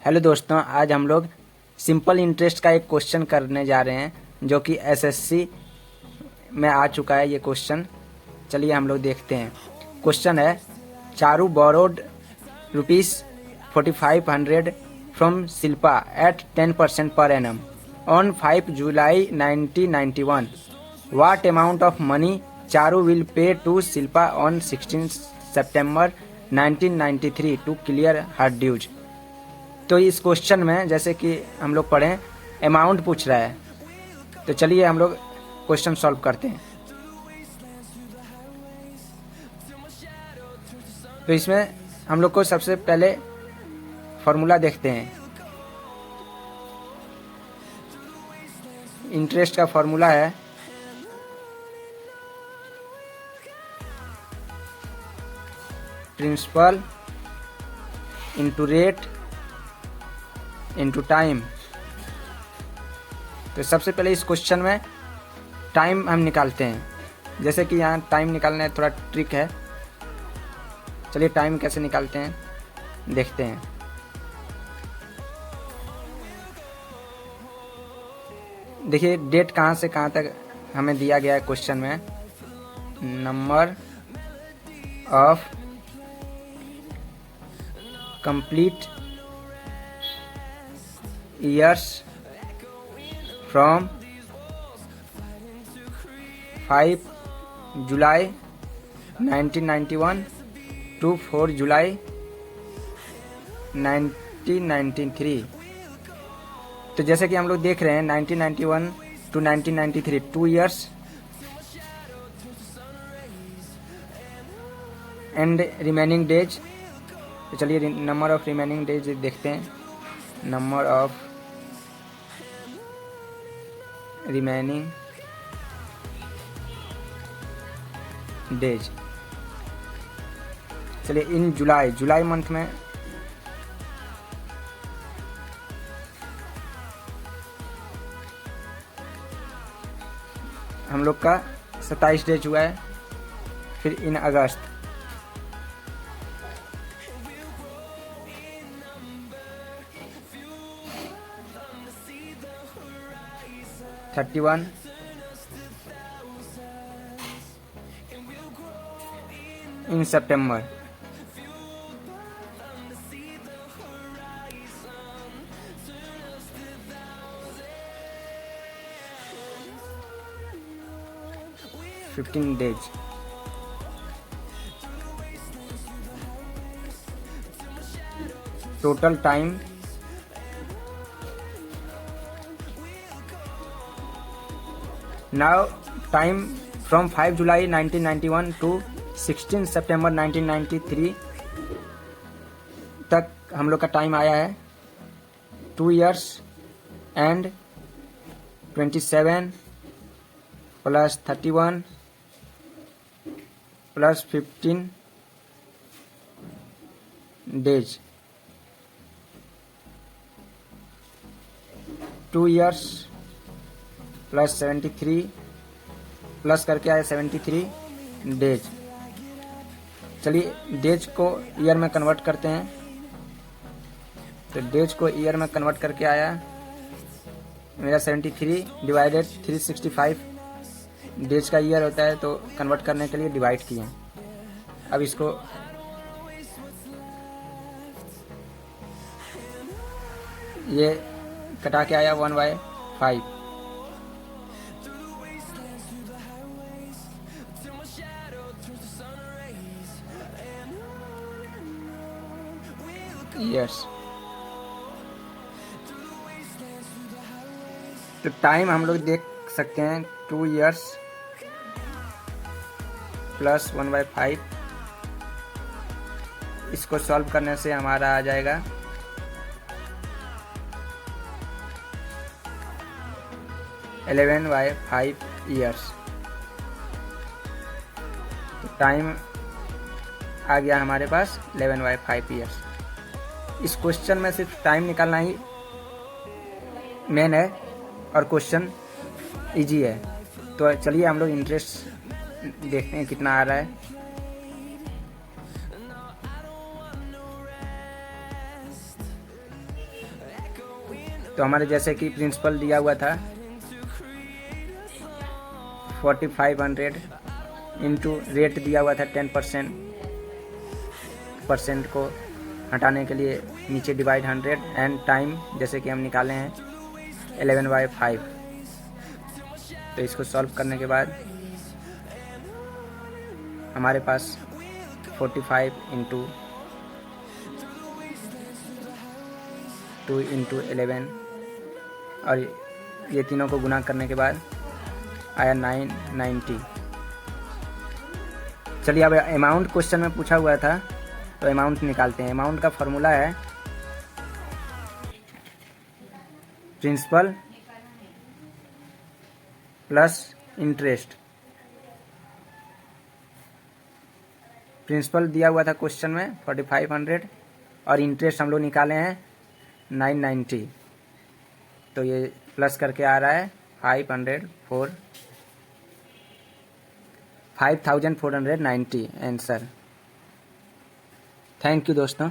Hello दोस्तों, आज हम लोग सिंपल इंटरेस्ट का एक क्वेश्चन करने जा रहे हैं जो कि एसएससी में आ चुका है ये क्वेश्चन। चलिए हम लोग देखते हैं। क्वेश्चन है, Charu borrowed ₹4500 from Shilpa at 10% per annum on 5 July 1991. What amount of money Charu will pay to Shilpa on 16 September 1993 to clear her dues? तो इस क्वेश्चन में जैसे कि हम लोग पढ़ें, अमाउंट पूछ रहा है, तो चलिए हम लोग क्वेश्चन सॉल्व करते हैं। तो इसमें हम लोग को सबसे पहले फॉर्मूला देखते हैं। इंटरेस्ट का फॉर्मूला है principal into rate into time. तो सबसे पहले इस क्वेश्चन में टाइम हम निकालते हैं। जैसे कि यहाँ टाइम निकालने थोड़ा ट्रिक है। चलिए टाइम कैसे निकालते हैं देखते हैं। देखिए डेट कहाँ से कहाँ तक हमें दिया गया है क्वेश्चन में। Number of complete years from 5 July 1991 to 4 July 1993। तो जैसे कि हम लोग देख रहे हैं 1991 to 1993 2 years and remaining days. तो चलिए नंबर ऑफ रिमेनिंग डेज देखते हैं। Number of remaining days. चलिए इन जुलाई मंथ में हम लोग का 27 डेज हुआ है। फिर इन अगस्त 31, इन सितंबर 15 days. Total time Now time from 5 July 1991 to 16 September 1993 तक हम लोग का टाइम आया है 2 years and 27 plus 31 plus 15 days। 2 years plus 73 plus करके आया 73 डेज। चलिए डेज को ईयर में कन्वर्ट करते हैं। तो डेज को ईयर में कन्वर्ट करके आया मेरा 73 डिवाइडेड 365 डेज का ईयर होता है, तो कन्वर्ट करने के लिए डिवाइड किए। अब इसको ये कटा के आया 1/5। years। तो टाइम हम लोग देख सकते हैं 2 years प्लस 1/5। इसको सॉल्व करने से हमारा आ जाएगा 11/5 years। तो टाइम आ गया हमारे पास 11/5 years। इस क्वेश्चन में सिर्फ टाइम निकालना ही मेन है और क्वेश्चन इजी है। तो चलिए हम लोग इंटरेस्ट देखते हैं कितना आ रहा है। तो हमारे जैसे कि प्रिंसिपल दिया हुआ था 4500 इंटू रेट दिया हुआ था 10% को हटाने के लिए नीचे डिवाइड 100 एंड टाइम जैसे कि हम निकाले हैं 11/5। तो इसको सॉल्व करने के बाद हमारे पास 45 इंटू 2 इंटू 11 और ये तीनों को गुना करने के बाद आया 990। चलिए अब अमाउंट क्वेश्चन में पूछा हुआ था तो अमाउंट निकालते हैं। अमाउंट का फॉर्मूला है प्रिंसिपल प्लस इंटरेस्ट। प्रिंसिपल दिया हुआ था क्वेश्चन में 4500 और इंटरेस्ट हम लोग निकाले हैं 990। तो ये प्लस करके आ रहा है 5490 आंसर। थैंक यू दोस्तों।